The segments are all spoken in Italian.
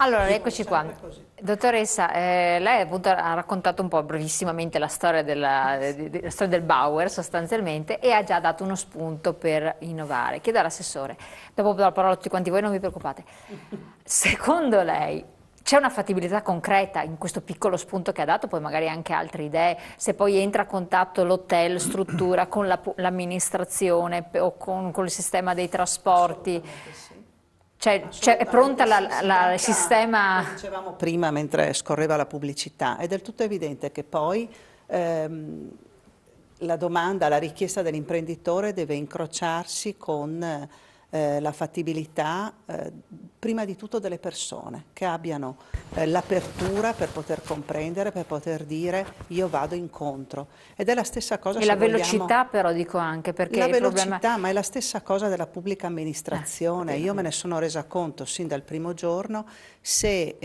Allora, eccoci qua. Dottoressa, lei appunto ha raccontato un po' brevissimamente la storia, la storia del Bauer sostanzialmente e ha già dato uno spunto per innovare. Chiedo all'assessore, dopo do la parola a tutti quanti voi, non vi preoccupate. Secondo lei c'è una fattibilità concreta in questo piccolo spunto che ha dato, poi magari anche altre idee, se poi entra a contatto l'hotel, struttura con l'amministrazione o con il sistema dei trasporti? Cioè, è pronta il sistema? Lo dicevamo prima mentre scorreva la pubblicità, è del tutto evidente che poi la domanda, la richiesta dell'imprenditore deve incrociarsi con la fattibilità prima di tutto delle persone che abbiano l'apertura per poter comprendere, per poter dire io vado incontro. Ed è la stessa cosa E la velocità però dico anche perché la il velocità, problema... ma è la stessa cosa della pubblica amministrazione. Io me ne sono resa conto sin dal primo giorno, se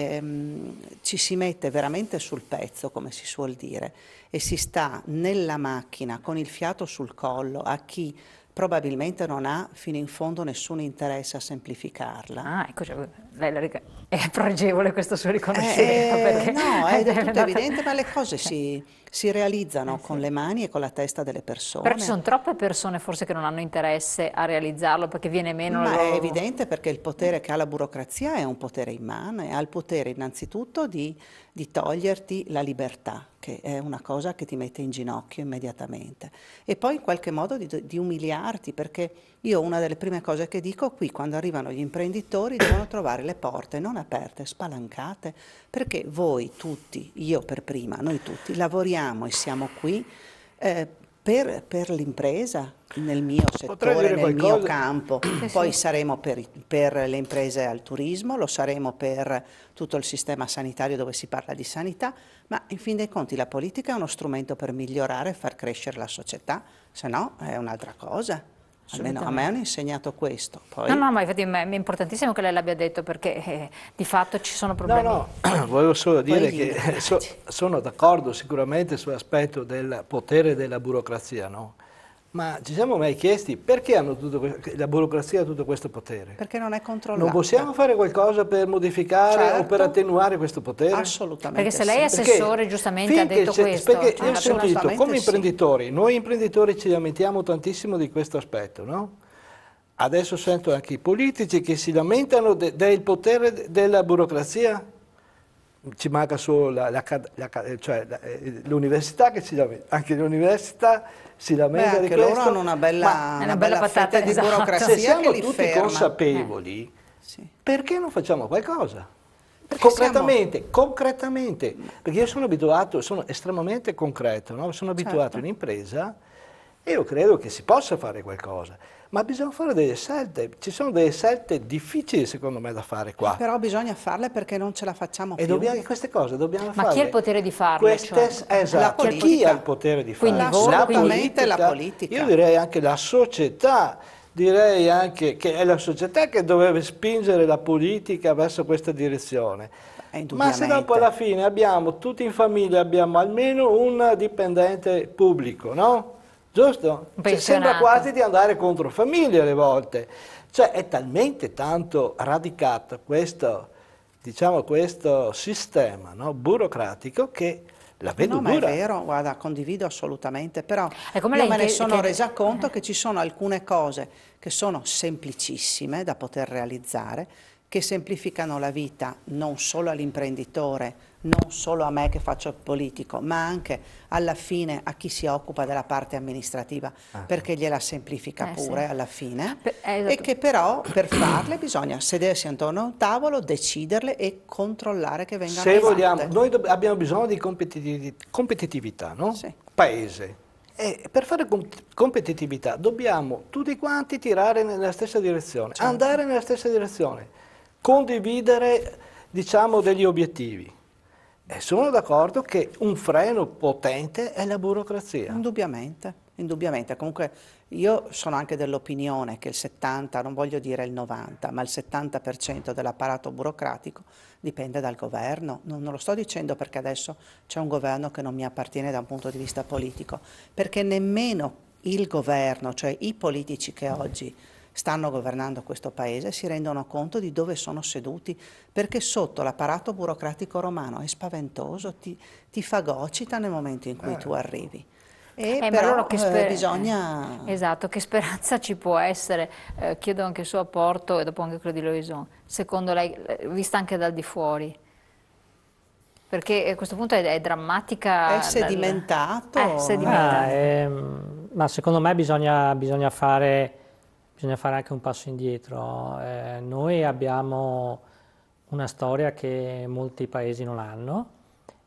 ci si mette veramente sul pezzo, come si suol dire, e si sta nella macchina con il fiato sul collo a chi probabilmente non ha fino in fondo nessun interesse a semplificarla. Ah, ecco, cioè, è pregevole questo suo riconoscimento perché... No, è del tutto evidente, ma le cose si realizzano con sì. le mani e con la testa delle persone. Però ci sono troppe persone forse che non hanno interesse a realizzarlo perché viene meno la Ma loro... è evidente perché il potere che ha la burocrazia è un potere immane, ha il potere innanzitutto di toglierti la libertà, che è una cosa che ti mette in ginocchio immediatamente, e poi in qualche modo di umiliarti, perché io una delle prime cose che dico qui, quando arrivano gli imprenditori, devono trovare le porte non aperte, spalancate, perché voi tutti, io per prima, noi tutti, lavoriamo e siamo qui per l'impresa, nel mio settore, nel mio campo, poi saremo per le imprese al turismo, lo saremo per tutto il sistema sanitario dove si parla di sanità, ma in fin dei conti la politica è uno strumento per migliorare e far crescere la società, se no è un'altra cosa. Almeno a me hanno insegnato questo. Poi... No, ma infatti è importantissimo che lei l'abbia detto perché di fatto ci sono problemi. No, volevo solo dire che sono d'accordo sicuramente sull'aspetto del potere della burocrazia, no? Ma ci siamo mai chiesti perché la burocrazia ha tutto questo potere? Perché non è controllata. Non possiamo fare qualcosa per modificare o per attenuare questo potere? Assolutamente. Perché se lei è assessore giustamente ha detto questo. Perché io ho sentito come imprenditori, noi imprenditori ci lamentiamo tantissimo di questo aspetto, no? Adesso sento anche i politici che si lamentano del potere della burocrazia. Ci manca solo l'università che si lamenta, anche l'università si lamenta di questo. Anche loro hanno una bella fetta di burocrazia. Se siamo che li tutti ferma. consapevoli, perché non facciamo qualcosa? Perché concretamente, perché io sono abituato, sono estremamente concreto, no? Sono abituato in impresa e io credo che si possa fare qualcosa. Ma bisogna fare delle scelte, ci sono delle scelte difficili secondo me da fare qua. Però bisogna farle perché non ce la facciamo più. E queste cose dobbiamo farle. Ma chi ha il potere di farlo? Esatto, chi ha il potere di farlo? Assolutamente la politica. Io direi anche la società, direi anche che è la società che dovrebbe spingere la politica verso questa direzione. Ma se dopo alla fine abbiamo, tutti in famiglia abbiamo almeno un dipendente pubblico, no? Giusto? Sembra quasi di andare contro famiglia alle volte. Cioè è talmente tanto radicato questo, diciamo, questo sistema, no, burocratico che la vedo dura. Ma è vero, guarda, condivido assolutamente, però io me ne sono resa conto che ci sono alcune cose che sono semplicissime da poter realizzare, che semplificano la vita non solo all'imprenditore, non solo a me che faccio il politico, ma anche alla fine a chi si occupa della parte amministrativa, perché gliela semplifica pure alla fine, e che però per farle bisogna sedersi intorno a un tavolo, deciderle e controllare che vengano fatte. Se vogliamo, noi abbiamo bisogno di competitività, no? Sì. Paese. E per fare competitività dobbiamo tutti quanti tirare nella stessa direzione, andare nella stessa direzione, condividere, diciamo, degli obiettivi. E sono d'accordo che un freno potente è la burocrazia. Indubbiamente, indubbiamente. Comunque io sono anche dell'opinione che il 70, non voglio dire il 90, ma il 70% dell'apparato burocratico dipende dal governo. Non lo sto dicendo perché adesso c'è un governo che non mi appartiene da un punto di vista politico, perché nemmeno il governo, cioè i politici che oggi stanno governando questo paese si rendono conto di dove sono seduti, perché sotto l'apparato burocratico romano è spaventoso, ti fagocita nel momento in cui tu arrivi. Però bisogna... Esatto, che speranza ci può essere? Chiedo anche il suo apporto e dopo anche quello di Loison, secondo lei, vista anche dal di fuori? Perché a questo punto è drammatica. È sedimentato. Ma secondo me bisogna fare anche un passo indietro. Noi abbiamo una storia che molti paesi non hanno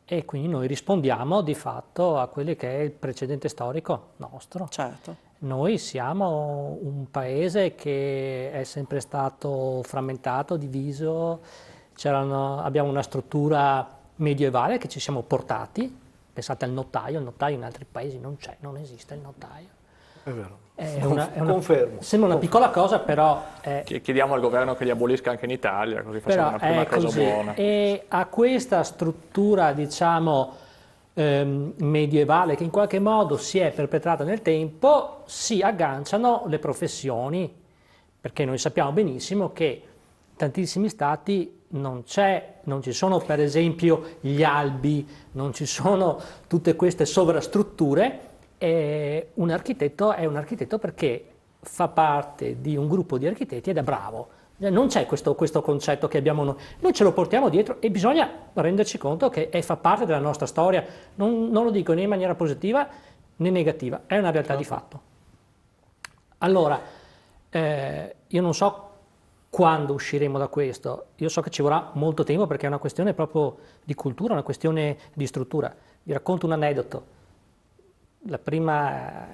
e quindi noi rispondiamo di fatto a quello che è il precedente storico nostro. Certo. Noi siamo un paese che è sempre stato frammentato, diviso, abbiamo una struttura medievale che ci siamo portati. Pensate al notaio in altri paesi non c'è, non esiste il notaio. È vero. Confermo. Sembra una piccola cosa, però... Chiediamo al governo che li abolisca anche in Italia, così facciamo una prima cosa buona. E a questa struttura, diciamo, medievale, che in qualche modo si è perpetrata nel tempo, si agganciano le professioni, perché noi sappiamo benissimo che in tantissimi stati non ci sono per esempio gli albi, non ci sono tutte queste sovrastrutture. Un architetto è un architetto perché fa parte di un gruppo di architetti ed è bravo. Non c'è questo concetto che abbiamo noi ce lo portiamo dietro e bisogna renderci conto che fa parte della nostra storia. Non lo dico né in maniera positiva né negativa, è una realtà di fatto. Allora, io non so quando usciremo da questo, io so che ci vorrà molto tempo perché è una questione proprio di cultura, una questione di struttura. Vi racconto un aneddoto. La prima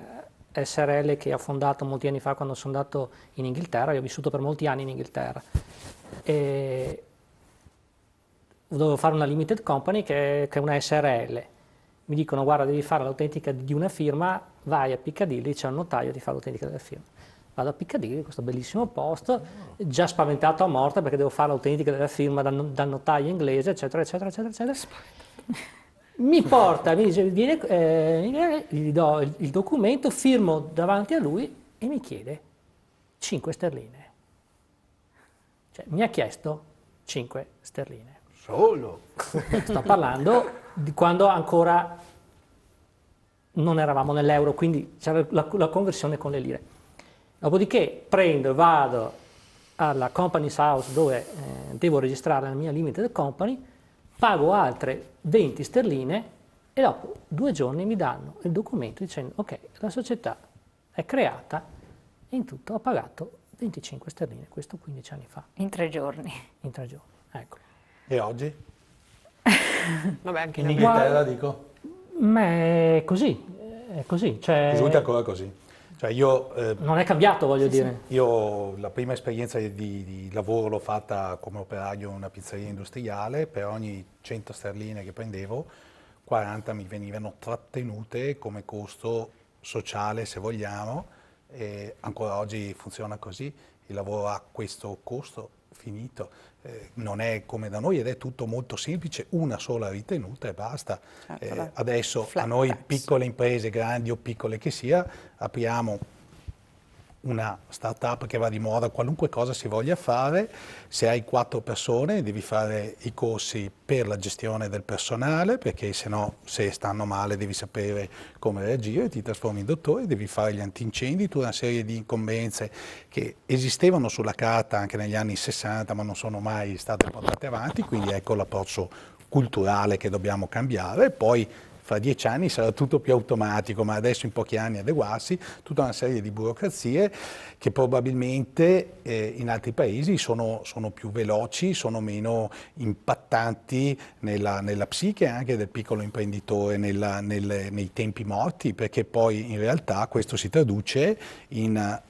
SRL che ho fondato molti anni fa quando sono andato in Inghilterra, io ho vissuto per molti anni in Inghilterra, e dovevo fare una limited company che è una SRL. Mi dicono guarda devi fare l'autentica di una firma, vai a Piccadilly, c'è un notaio, ti fa l'autentica della firma. Vado a Piccadilly, questo bellissimo posto, già spaventato a morte perché devo fare l'autentica della firma dal notaio inglese, eccetera, eccetera, eccetera, eccetera. Mi porta, mi dice, gli do il documento, firmo davanti a lui e mi chiede 5 sterline. Cioè, mi ha chiesto 5 sterline. Solo? Sto parlando di quando ancora non eravamo nell'euro, quindi c'era la conversione con le lire. Dopodiché prendo e vado alla Companies House dove devo registrare la mia limited company, pago altre 20 sterline e dopo 2 giorni mi danno il documento dicendo ok, la società è creata e in tutto ho pagato 25 sterline, questo 15 anni fa. In 3 giorni. In 3 giorni, ecco. E oggi? Vabbè, anche in Inghilterra dico? Ma è così, è così. Cioè, risulta ancora così. Cioè non è cambiato, voglio dire. Io la prima esperienza di lavoro l'ho fatta come operaio in una pizzeria industriale, per ogni 100 sterline che prendevo, 40 mi venivano trattenute come costo sociale, se vogliamo, e ancora oggi funziona così, il lavoro ha questo costo finito, non è come da noi ed è tutto molto semplice, una sola ritenuta e basta. Adesso a noi piccole imprese, grandi o piccole che sia, apriamo una start-up che va di moda, qualunque cosa si voglia fare, se hai 4 persone devi fare i corsi per la gestione del personale, perché se stanno male devi sapere come reagire, ti trasformi in dottore, devi fare gli antincendi, tutta una serie di incombenze che esistevano sulla carta anche negli anni 60 ma non sono mai state portate avanti, quindi ecco l'approccio culturale che dobbiamo cambiare. Poi fra 10 anni sarà tutto più automatico, ma adesso in pochi anni adeguarsi, tutta una serie di burocrazie che probabilmente in altri paesi sono più veloci, sono meno impattanti nella psiche anche del piccolo imprenditore, nei tempi morti, perché poi in realtà questo si traduce in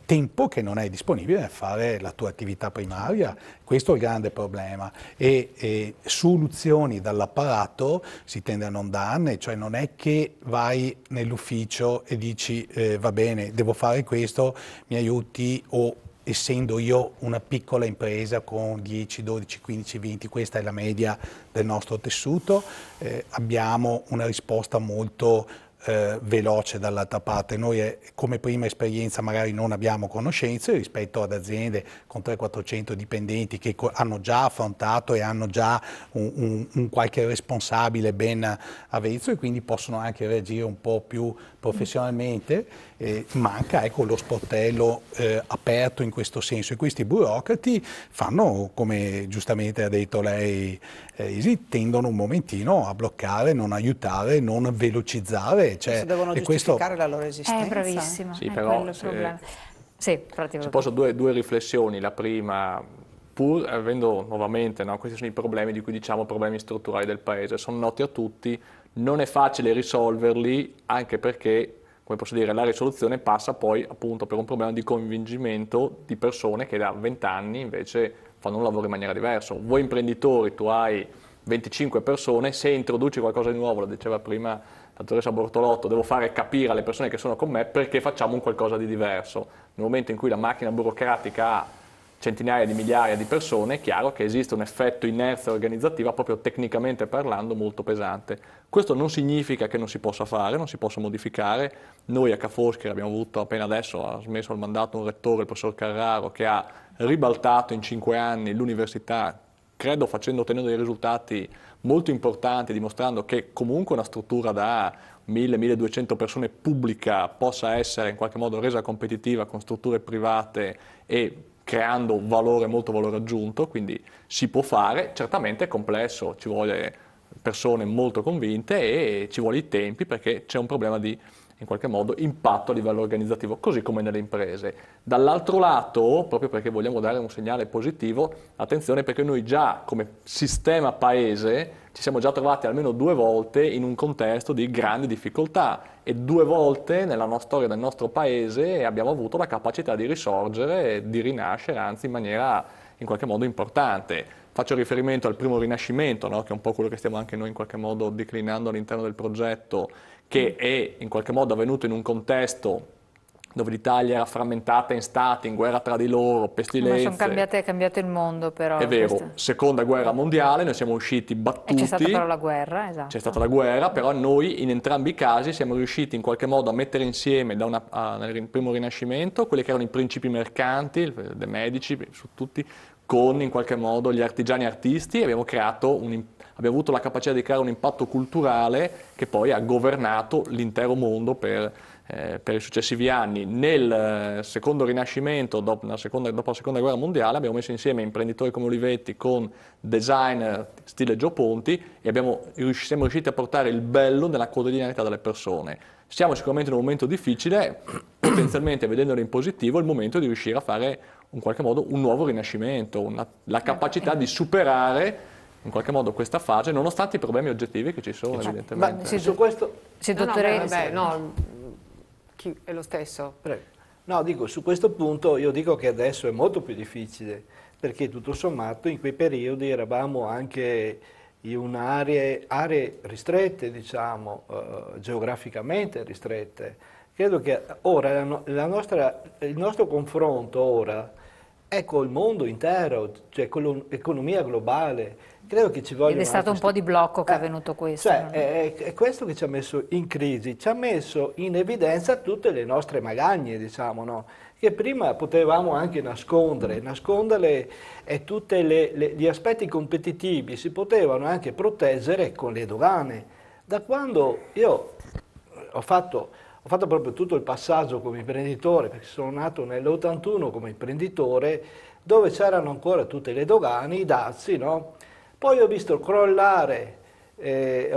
tempo che non è disponibile a fare la tua attività primaria. Questo è il grande problema e soluzioni dall'apparato si tende a non darne, cioè non è che vai nell'ufficio e dici va bene, devo fare questo, mi aiuti, o essendo io una piccola impresa con 10, 12, 15, 20, questa è la media del nostro tessuto, abbiamo una risposta molto veloce dall'altra parte. Noi come prima esperienza magari non abbiamo conoscenze rispetto ad aziende con 300-400 dipendenti che hanno già affrontato e hanno già un qualche responsabile ben avvezzo e quindi possono anche reagire un po' più professionalmente. Manca ecco, lo sportello aperto in questo senso e questi burocrati fanno, come giustamente ha detto lei Isi, tendono un momentino a bloccare, non aiutare, non velocizzare. Cioè, devono giustificare la loro esistenza. Bravissima, sì, è però quello il problema. Sì, se posso due riflessioni. La prima, pur avendo nuovamente, no, questi sono i problemi di cui diciamo problemi strutturali del Paese, sono noti a tutti, non è facile risolverli anche perché, come posso dire, la risoluzione passa poi appunto per un problema di convincimento di persone che da 20 anni invece fanno un lavoro in maniera diversa. Voi imprenditori, tu hai 25 persone, se introduci qualcosa di nuovo, lo diceva prima la dottoressa Bortolotto, devo fare capire alle persone che sono con me perché facciamo un qualcosa di diverso. Nel momento in cui la macchina burocratica ha centinaia di migliaia di persone, è chiaro che esiste un effetto inerzia organizzativa proprio tecnicamente parlando molto pesante. Questo non significa che non si possa fare, non si possa modificare. Noi a Ca' Foscari abbiamo avuto appena adesso, ha smesso il mandato un rettore, il professor Carraro, che ha ribaltato in 5 anni l'università, credo ottenendo dei risultati molto importanti, dimostrando che comunque una struttura da 1000-1200 persone pubblica possa essere in qualche modo resa competitiva con strutture private e creando molto valore aggiunto, quindi si può fare, certamente è complesso, ci vuole persone molto convinte e ci vuole i tempi perché c'è un problema di in qualche modo impatto a livello organizzativo, così come nelle imprese. Dall'altro lato, proprio perché vogliamo dare un segnale positivo, attenzione perché noi già come sistema paese ci siamo già trovati almeno 2 volte in un contesto di grandi difficoltà e 2 volte nella storia del nostro paese abbiamo avuto la capacità di risorgere e di rinascere, anzi in maniera in qualche modo importante. Faccio riferimento al primo rinascimento, no? Che è un po' quello che stiamo anche noi in qualche modo declinando all'interno del progetto, che è in qualche modo avvenuto in un contesto dove l'Italia era frammentata in stati, in guerra tra di loro, pestilenze. Ma è cambiato il mondo però. È vero, seconda guerra mondiale, noi siamo usciti battuti. E c'è stata però la guerra, esatto. C'è stata la guerra, però noi in entrambi i casi siamo riusciti in qualche modo a mettere insieme nel primo rinascimento quelli che erano i principi mercanti, dei medici, su tutti, con in qualche modo gli artigiani artisti e abbiamo avuto la capacità di creare un impatto culturale che poi ha governato l'intero mondo per i successivi anni. Nel secondo rinascimento, dopo la seconda guerra mondiale, abbiamo messo insieme imprenditori come Olivetti con designer stile Gio Ponti e siamo riusciti a portare il bello nella quotidianità delle persone. Siamo sicuramente in un momento difficile, potenzialmente vedendolo in positivo, il momento di riuscire a fare in qualche modo un nuovo rinascimento, la capacità di superare in qualche modo questa fase, nonostante i problemi oggettivi che ci sono, evidentemente. Ma su questo... Chi è lo stesso? Prego. No, dico, su questo punto io dico che adesso è molto più difficile, perché tutto sommato in quei periodi eravamo anche in aree ristrette, diciamo, geograficamente ristrette. Credo che ora il nostro confronto ora è col mondo intero, cioè con l'economia globale. Credo che ci voglia. Ed è stato un po' di blocco che è avvenuto questo. Cioè, è questo che ci ha messo in crisi, ci ha messo in evidenza tutte le nostre magagne, diciamo, no? Che prima potevamo anche nasconderle e tutti gli aspetti competitivi si potevano anche proteggere con le dogane. Da quando io ho fatto proprio tutto il passaggio come imprenditore, perché sono nato nell'81 come imprenditore, dove c'erano ancora tutte le dogane, i dazi, no? Poi ho visto crollare le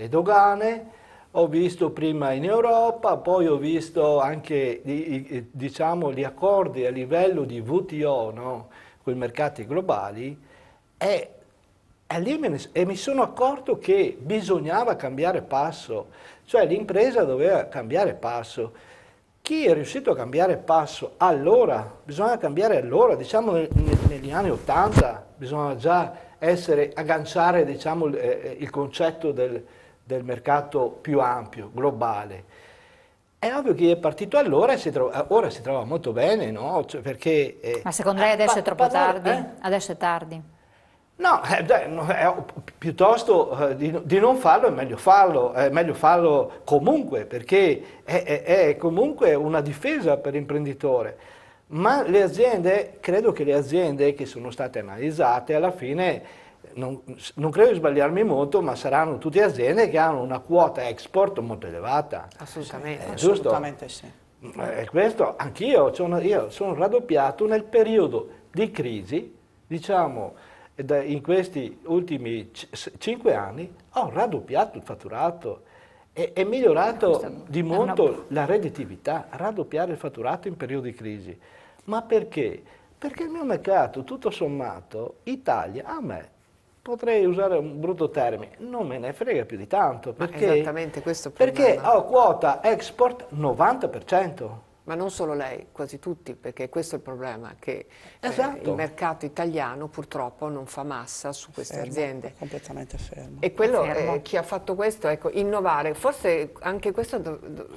dogane, ho visto prima in Europa, poi ho visto anche diciamo, gli accordi a livello di WTO, no? Con i mercati globali, e mi sono accorto che bisognava cambiare passo, cioè l'impresa doveva cambiare passo. Chi è riuscito a cambiare passo allora, bisogna cambiare allora, diciamo negli anni 80, bisogna già agganciare diciamo, il concetto del mercato più ampio, globale. È ovvio che è partito allora e ora si trova molto bene, no? Cioè, perché, ma secondo lei adesso è troppo tardi? Adesso è tardi? No, piuttosto di non farlo è meglio farlo comunque, perché è comunque una difesa per l'imprenditore. Ma le aziende, credo che le aziende che sono state analizzate alla fine, non credo di sbagliarmi molto, ma saranno tutte aziende che hanno una quota export molto elevata. Assolutamente. Assolutamente sì. Questo anch'io, io sono raddoppiato nel periodo di crisi, diciamo, in questi ultimi 5 anni ho raddoppiato il fatturato e è migliorato di molto la redditività, raddoppiare il fatturato in periodi di crisi. Ma perché? Perché il mio mercato, tutto sommato, Italia, a me, potrei usare un brutto termine, non me ne frega più di tanto, perché, esattamente questo è il perché problema. ho quota export 90%. Ma non solo lei, quasi tutti, perché questo è il problema, che Esatto. il mercato italiano purtroppo non fa massa su queste aziende. Completamente fermo. E quello, chi ha fatto questo, ecco, innovare, forse anche questo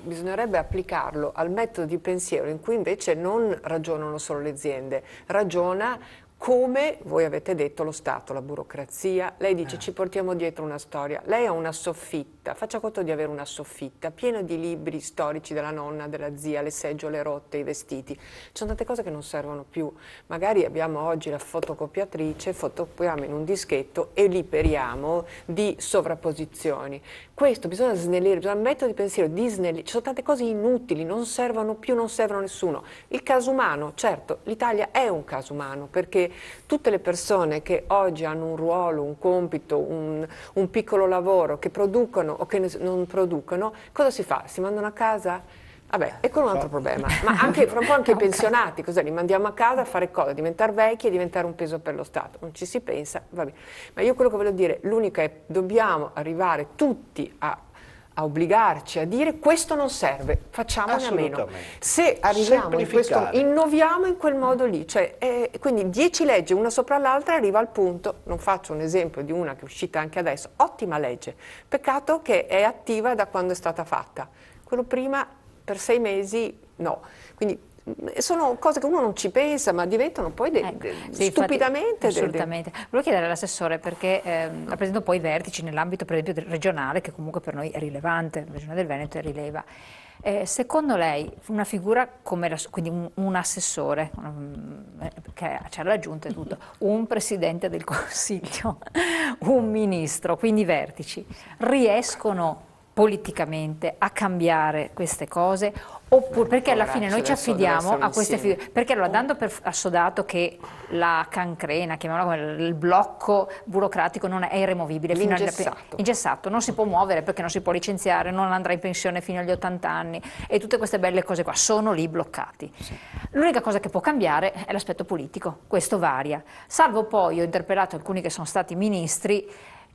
bisognerebbe applicarlo al metodo di pensiero in cui invece non ragionano solo le aziende, ragiona come voi avete detto lo Stato, la burocrazia. Lei dice ci portiamo dietro una storia, lei ha una soffitta, faccia conto di avere una soffitta piena di libri storici della nonna, della zia, le seggiole rotte, i vestiti, ci sono tante cose che non servono più, magari abbiamo oggi la fotocopiatrice, fotocopiamo in un dischetto e liberiamo di sovrapposizioni. Questo bisogna snellire, bisogna mettere di pensiero di snellire, ci sono tante cose inutili, non servono più, non servono a nessuno. Il caso umano, certo, l'Italia è un caso umano perché tutte le persone che oggi hanno un ruolo, un compito, un piccolo lavoro, che producono o che non producono, cosa si fa? Si mandano a casa? Vabbè, è quello un altro problema, ma anche, fra un po' anche i pensionati, cosa li mandiamo a casa a fare cosa? Diventare vecchi e diventare un peso per lo Stato, non ci si pensa, vabbè. Ma io quello che voglio dire, l'unica è dobbiamo arrivare tutti a obbligarci a dire questo non serve, facciamone a meno. Se arriviamo in questo, innoviamo in quel modo lì, cioè, quindi 10 leggi una sopra l'altra e arriva al punto, non faccio un esempio di una che è uscita anche adesso, ottima legge, peccato che è attiva da quando è stata fatta, quello prima per 6 mesi no, quindi sono cose che uno non ci pensa, ma diventano poi sì, stupidamente. Assolutamente. Volevo chiedere all'assessore, perché rappresento poi i vertici nell'ambito per esempio regionale, che comunque per noi è rilevante, la Regione del Veneto rileva. Secondo lei una figura come quindi un assessore, che c'è la giunta e tutto, un presidente del Consiglio, un ministro, quindi i vertici, riescono politicamente a cambiare queste cose? Oppure, perché alla fine noi ci affidiamo a queste figure, perché allora dando per assodato che la cancrena, chiamiamola come il blocco burocratico non è irremovibile, ingessato, non si può muovere perché non si può licenziare, non andrà in pensione fino agli 80 anni e tutte queste belle cose qua sono lì bloccati. Sì. L'unica cosa che può cambiare è l'aspetto politico, questo varia, salvo poi ho interpellato alcuni che sono stati ministri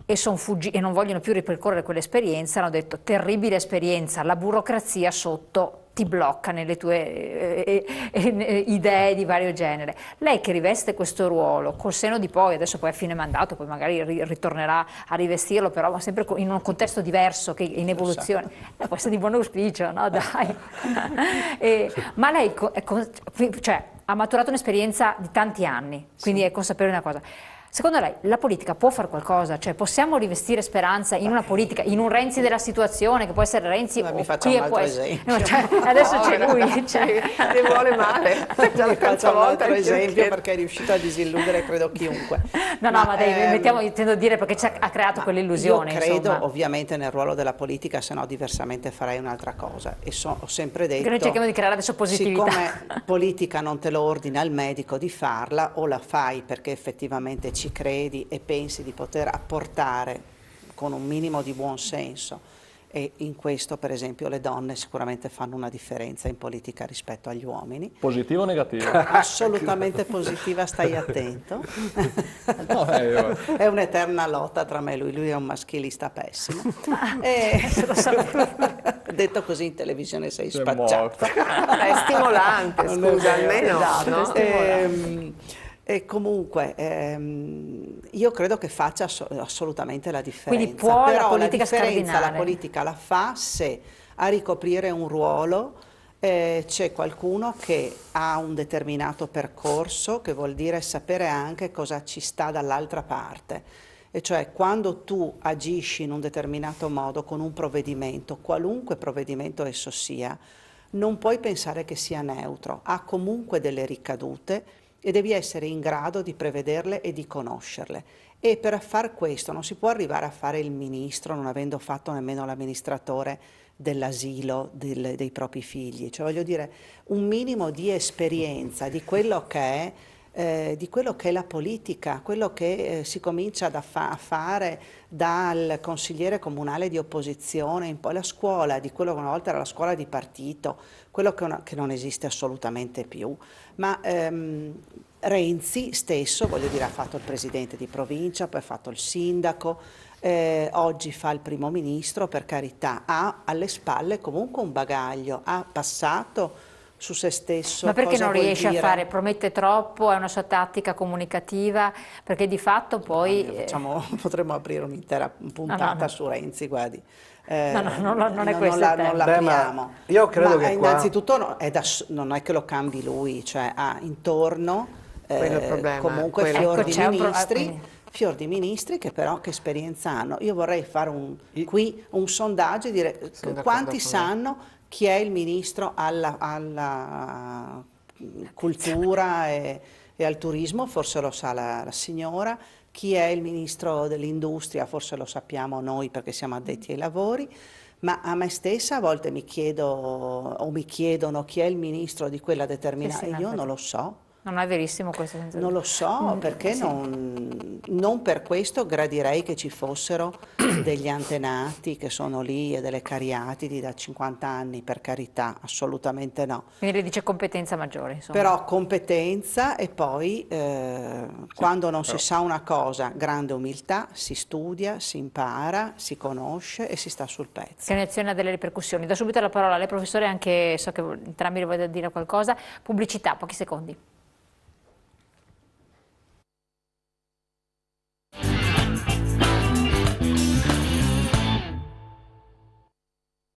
e sono fuggiti e non vogliono più ripercorrere quell'esperienza, hanno detto terribile esperienza, la burocrazia sotto ti blocca nelle tue idee di vario genere. Lei che riveste questo ruolo, col seno di poi, adesso poi a fine mandato, poi magari ritornerà a rivestirlo, però sempre in un contesto diverso, che in evoluzione, può essere di buon auspicio, no dai. Ma lei cioè, ha maturato un'esperienza di tanti anni, quindi è consapevole di una cosa. Secondo lei la politica può fare qualcosa? Cioè possiamo rivestire speranza in una politica, in un Renzi della situazione, che può essere Renzi mi faccia un altro esempio. Adesso c'è lui, ne vuole male. Mi faccia un altro esempio perché è riuscito a disilludere credo chiunque. No, ma intendo dire perché ha creato quell'illusione. Io credo ovviamente nel ruolo della politica, se no diversamente farei un'altra cosa e ho sempre detto che noi cerchiamo di creare adesso positività. Siccome politica non te lo ordina il medico di farla, o la fai perché effettivamente ci credi e pensi di poter apportare con un minimo di buon senso, e in questo per esempio le donne sicuramente fanno una differenza in politica rispetto agli uomini. Positiva o negativa? Assolutamente positiva, stai attento. No, è un'eterna lotta tra me e lui è un maschilista pessimo. Detto così in televisione sei spacciato. È stimolante, scusa, almeno. No? E comunque io credo che faccia assolutamente la differenza. Quindi può però la politica la differenza scardinare. la politica la fa se a ricoprire un ruolo c'è qualcuno che ha un determinato percorso, che vuol dire sapere anche cosa ci sta dall'altra parte. E cioè quando tu agisci in un determinato modo con un provvedimento, qualunque provvedimento esso sia, non puoi pensare che sia neutro, ha comunque delle ricadute e devi essere in grado di prevederle e di conoscerle. E per far questo non si può arrivare a fare il ministro non avendo fatto nemmeno l'amministratore dell'asilo dei propri figli, cioè voglio dire un minimo di esperienza di quello che è la politica, quello che si comincia a fare dal consigliere comunale di opposizione in poi la scuola, di quello che una volta era la scuola di partito, quello che non esiste assolutamente più. Ma Renzi stesso, voglio dire, ha fatto il presidente di provincia, poi ha fatto il sindaco, oggi fa il primo ministro, per carità, ha alle spalle comunque un bagaglio, ha passato su se stesso. Ma perché non riesce a fare? Promette troppo, è una sua tattica comunicativa, perché di fatto poi... potremmo aprire un'intera puntata su Renzi, guardi. Non è questa non l'apriamo. Io credo che innanzitutto non è che lo cambi lui, cioè ha intorno comunque fior di ministri che però che esperienza hanno. Io vorrei fare qui un sondaggio e dire quanti sanno chi è il ministro alla cultura e al turismo, forse lo sa la signora, chi è il ministro dell'industria, forse lo sappiamo noi perché siamo addetti ai lavori, ma a me stessa a volte mi chiedo o mi chiedono chi è il ministro di quella determinata, e io non lo so. Non è verissimo questo? Non lo so, perché sì. non per questo gradirei che ci fossero degli antenati che sono lì e delle cariatidi da 50 anni, per carità, assolutamente no. Quindi le dice competenza maggiore, insomma. Però competenza e poi quando non si sa una cosa, grande umiltà, si studia, si impara, si conosce e si sta sul pezzo. Che un'azione ha delle ripercussioni. Do subito la parola a lei, professore, anche so che entrambi le vogliono dire qualcosa. Pubblicità, pochi secondi.